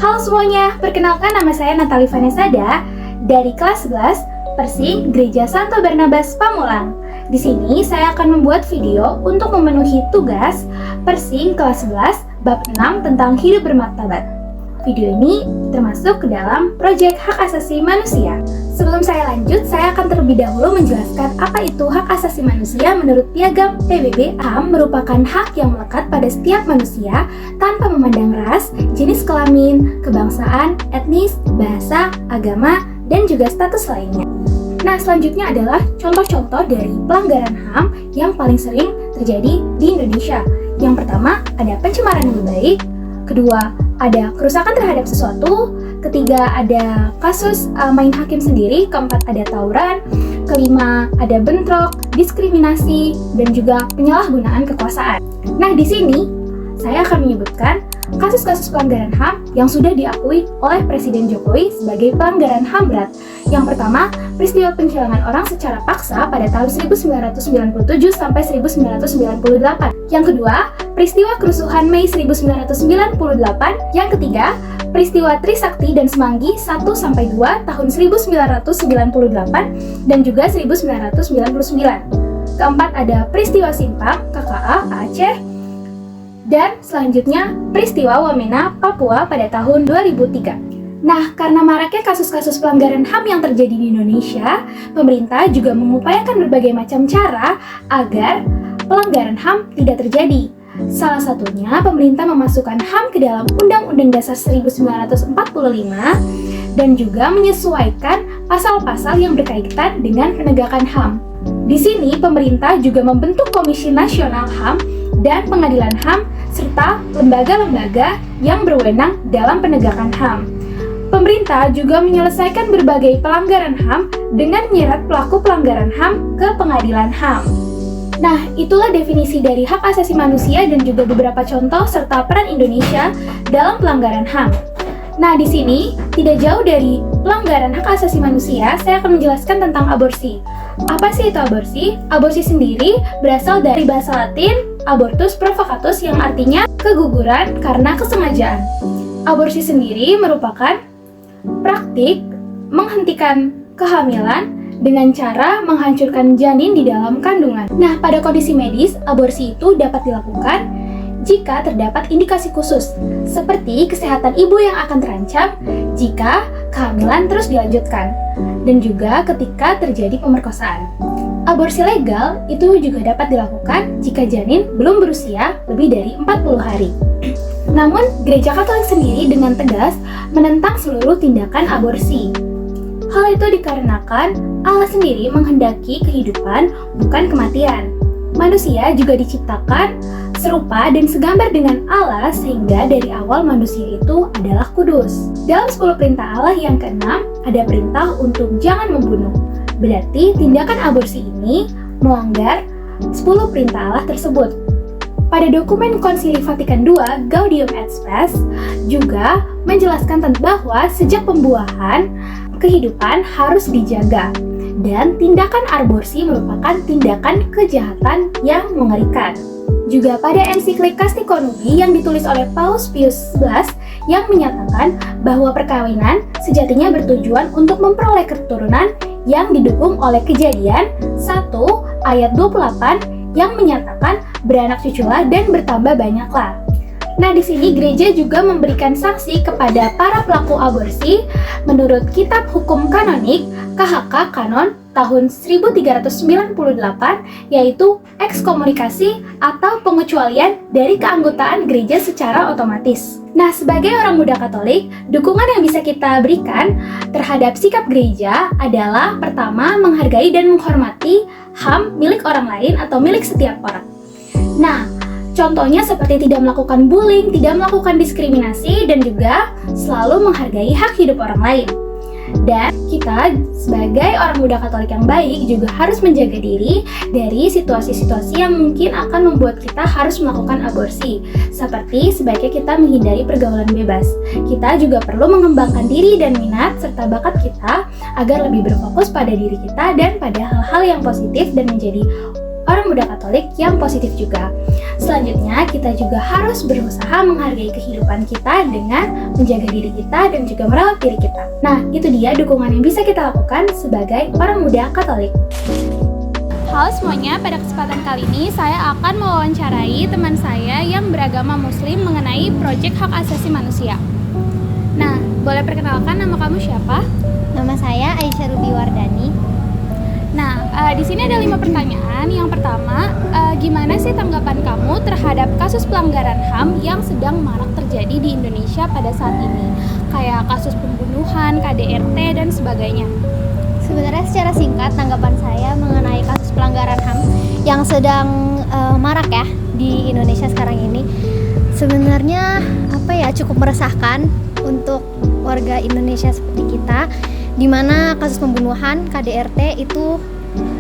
Halo semuanya, perkenalkan nama saya Natali Vanesada dari kelas 11 Persing Gereja Santo Barnabas Pamulang. Di sini saya akan membuat video untuk memenuhi tugas Persing kelas 11 bab 6 tentang hidup bermartabat. Video ini termasuk ke dalam proyek hak asasi manusia. Sebelum saya lanjut, saya akan terlebih dahulu menjelaskan apa itu hak asasi manusia menurut Piagam PBB. HAM merupakan hak yang melekat pada setiap manusia tanpa memandang ras, jenis kelamin, kebangsaan, etnis, bahasa, agama, dan juga status lainnya. Nah, selanjutnya adalah contoh-contoh dari pelanggaran HAM yang paling sering terjadi di Indonesia. Yang pertama, ada pencemaran nama baik. Kedua, ada kerusakan terhadap sesuatu. Ketiga, ada kasus main hakim sendiri. Keempat, ada tawuran. Kelima, ada bentrok, diskriminasi, dan juga penyalahgunaan kekuasaan. Nah, di sini saya akan menyebutkan kasus-kasus pelanggaran HAM yang sudah diakui oleh Presiden Jokowi sebagai pelanggaran HAM berat. Yang pertama, peristiwa pencelamaan orang secara paksa pada tahun 1997 sampai 1998. Yang kedua, peristiwa kerusuhan Mei 1998. Yang ketiga, peristiwa Trisakti dan Semanggi 1 sampai 2 tahun 1998 dan juga 1999. Keempat, ada peristiwa Simpang KKA Aceh. Dan selanjutnya, peristiwa Wamena, Papua pada tahun 2003. Nah, karena maraknya kasus-kasus pelanggaran HAM yang terjadi di Indonesia, pemerintah juga mengupayakan berbagai macam cara agar pelanggaran HAM tidak terjadi. Salah satunya, pemerintah memasukkan HAM ke dalam Undang-Undang Dasar 1945 dan juga menyesuaikan pasal-pasal yang berkaitan dengan penegakan HAM. Di sini, pemerintah juga membentuk Komisi Nasional HAM dan Pengadilan HAM serta lembaga-lembaga yang berwenang dalam penegakan HAM. Pemerintah juga menyelesaikan berbagai pelanggaran HAM dengan menyeret pelaku pelanggaran HAM ke pengadilan HAM. Nah, itulah definisi dari hak asasi manusia dan juga beberapa contoh serta peran Indonesia dalam pelanggaran HAM. Nah, di sini tidak jauh dari pelanggaran hak asasi manusia, saya akan menjelaskan tentang aborsi. Apa sih itu aborsi? Aborsi sendiri berasal dari bahasa Latin abortus provocatus yang artinya keguguran karena kesengajaan. Aborsi sendiri merupakan praktik menghentikan kehamilan dengan cara menghancurkan janin di dalam kandungan. Nah, pada kondisi medis, aborsi itu dapat dilakukan jika terdapat indikasi khusus, seperti kesehatan ibu yang akan terancam jika kehamilan terus dilanjutkan, dan juga ketika terjadi pemerkosaan. Aborsi legal itu juga dapat dilakukan jika janin belum berusia lebih dari 40 hari. Namun, Gereja Katolik sendiri dengan tegas menentang seluruh tindakan aborsi. Hal itu dikarenakan Allah sendiri menghendaki kehidupan, bukan kematian. Manusia juga diciptakan serupa dan segambar dengan Allah sehingga dari awal manusia itu adalah kudus. Dalam 10 perintah Allah yang keenam, ada perintah untuk jangan membunuh. Berarti tindakan aborsi ini melanggar 10 perintah Allah tersebut. Pada dokumen Konsili Vatikan II, Gaudium et Spes, juga menjelaskan bahwa sejak pembuahan, kehidupan harus dijaga. Dan tindakan aborsi merupakan tindakan kejahatan yang mengerikan. Juga pada ensiklik Casti Connubii yang ditulis oleh Paus Pius XI yang menyatakan bahwa perkawinan sejatinya bertujuan untuk memperoleh keturunan yang didukung oleh Kejadian 1 ayat 28 yang menyatakan beranak cuculah dan bertambah banyaklah. Nah, di sini gereja juga memberikan sanksi kepada para pelaku aborsi menurut Kitab Hukum Kanonik KHK Kanon tahun 1398, yaitu ekskomunikasi atau pengecualian dari keanggotaan gereja secara otomatis. Nah, sebagai orang muda Katolik, dukungan yang bisa kita berikan terhadap sikap gereja adalah pertama, menghargai dan menghormati HAM milik orang lain atau milik setiap orang. Nah, contohnya seperti tidak melakukan bullying, tidak melakukan diskriminasi, dan juga selalu menghargai hak hidup orang lain. Dan kita sebagai orang muda Katolik yang baik juga harus menjaga diri dari situasi-situasi yang mungkin akan membuat kita harus melakukan aborsi. Seperti sebaiknya kita menghindari pergaulan bebas. Kita juga perlu mengembangkan diri dan minat serta bakat kita agar lebih berfokus pada diri kita dan pada hal-hal yang positif dan menjadi orang muda Katolik yang positif juga. Selanjutnya, kita juga harus berusaha menghargai kehidupan kita dengan menjaga diri kita dan juga merawat diri kita. Nah, itu dia dukungan yang bisa kita lakukan sebagai orang muda Katolik. Halo semuanya, pada kesempatan kali ini saya akan mewawancarai teman saya yang beragama Muslim mengenai proyek hak asasi manusia. Nah, boleh perkenalkan nama kamu siapa? Nama saya Aisyah Ruby Wardani. Nah, di sini ada 5 pertanyaan. Yang pertama, gimana sih tanggapan kamu terhadap kasus pelanggaran HAM yang sedang marak terjadi di Indonesia pada saat ini? Kayak kasus pembunuhan, KDRT, dan sebagainya. Sebenarnya secara singkat tanggapan saya mengenai kasus pelanggaran HAM yang sedang marak ya di Indonesia sekarang ini, sebenarnya cukup meresahkan untuk warga Indonesia seperti kita, di mana kasus pembunuhan KDRT itu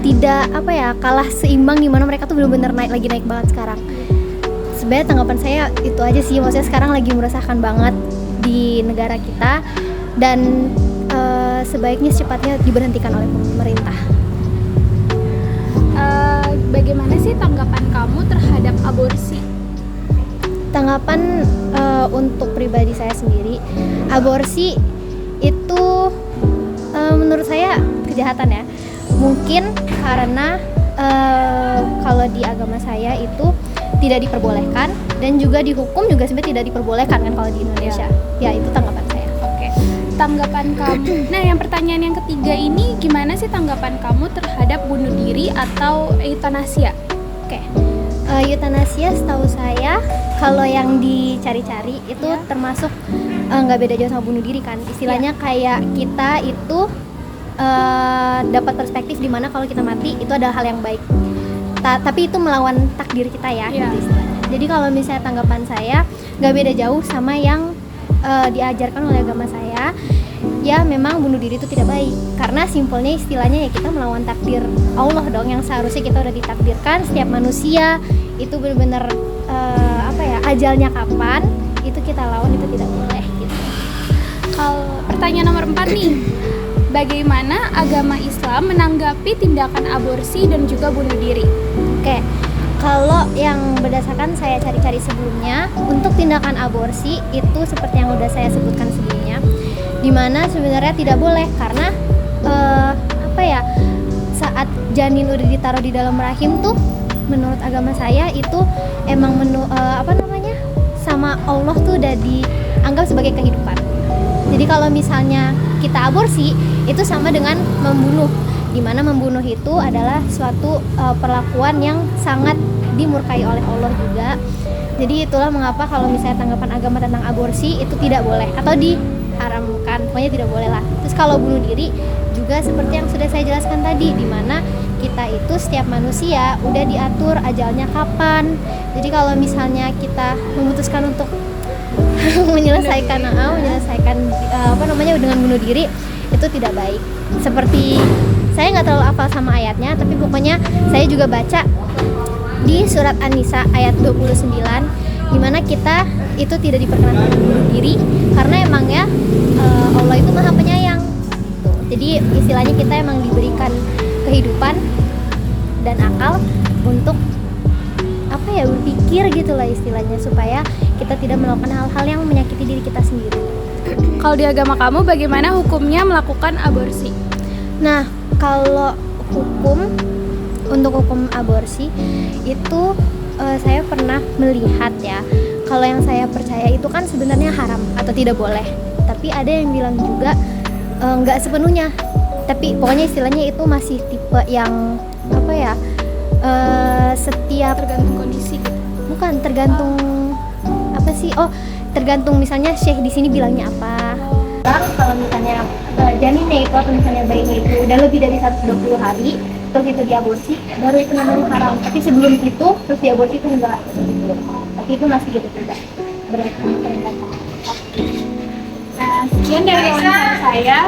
tidak kalah seimbang, di mana mereka tuh benar-benar lagi naik banget sekarang. Sebenarnya tanggapan saya itu aja sih, maksudnya sekarang lagi meresahkan banget di negara kita dan sebaiknya secepatnya diberhentikan oleh pemerintah. Bagaimana sih tanggapan kamu terhadap aborsi? Tanggapan untuk pribadi saya sendiri, aborsi itu menurut saya kejahatan ya. Mungkin karena kalau di agama saya itu tidak diperbolehkan dan juga dihukum juga sebenarnya tidak diperbolehkan kan kalau di Indonesia. Ya itu tanggapan saya. Oke. Tanggapan kamu. Nah, yang pertanyaan yang ketiga ini, gimana sih tanggapan kamu terhadap bunuh diri atau eutanasia? Oke. Eutanasia setahu saya kalau yang dicari-cari itu termasuk nggak beda jauh sama bunuh diri kan. Istilahnya kayak kita itu dapat perspektif di mana kalau kita mati itu adalah hal yang baik. Tapi itu melawan takdir kita ya. Gitu istilahnya. Jadi kalau misalnya tanggapan saya nggak beda jauh sama yang diajarkan oleh agama saya. Ya memang bunuh diri itu tidak baik karena simpelnya istilahnya ya kita melawan takdir Allah dong, yang seharusnya kita udah ditakdirkan. Setiap manusia itu benar-benar ajalnya kapan itu kita lawan, itu tidak boleh gitu. Kalau pertanyaan nomor 4 nih, bagaimana agama Islam menanggapi tindakan aborsi dan juga bunuh diri? Oke, kalau yang berdasarkan saya cari-cari sebelumnya, untuk tindakan aborsi itu seperti yang udah saya sebutkan sebelumnya, dimana sebenarnya tidak boleh karena saat janin udah ditaruh di dalam rahim tuh menurut agama saya itu emang sama Allah tuh udah dianggap sebagai kehidupan. Jadi kalau misalnya kita aborsi itu sama dengan membunuh, dimana membunuh itu adalah suatu perlakuan yang sangat dimurkai oleh Allah juga. Jadi itulah mengapa kalau misalnya tanggapan agama tentang aborsi itu tidak boleh atau diharamkan, pokoknya tidak boleh lah. Terus kalau bunuh diri juga seperti yang sudah saya jelaskan tadi, dimana kita itu setiap manusia udah diatur ajalnya kapan. Jadi kalau misalnya kita memutuskan untuk menyelesaikan dengan bunuh diri itu tidak baik. Seperti saya nggak terlalu hafal sama ayatnya, tapi pokoknya saya juga baca di surat An-Nisa ayat 29 di mana kita itu tidak diperkenankan bunuh diri karena emangnya Allah itu Maha Penyayang. Jadi istilahnya kita emang diberikan kehidupan dan akal untuk berpikir gitulah istilahnya, supaya kita tidak melakukan hal-hal yang menyakiti diri kita sendiri. Kalau di agama kamu bagaimana hukumnya melakukan aborsi? Nah, kalau untuk hukum aborsi itu saya pernah melihat ya, kalau yang saya percaya itu kan sebenarnya haram atau tidak boleh, tapi ada yang bilang juga nggak sepenuhnya, tapi pokoknya istilahnya itu masih tipe yang setiap tergantung kondisi. Bukan tergantung tergantung misalnya syekh di sini bilangnya apa. Kalau misalnya janinnya itu atau misalnya bayinya itu udah lebih dari 120 hari terus itu diaborsi, baru itu namanya haram. Tapi sebelum itu terus diaborsi itu enggak gitu. Tapi itu masih gitu juga. Berarti Nah, sekian dari wawancara saya.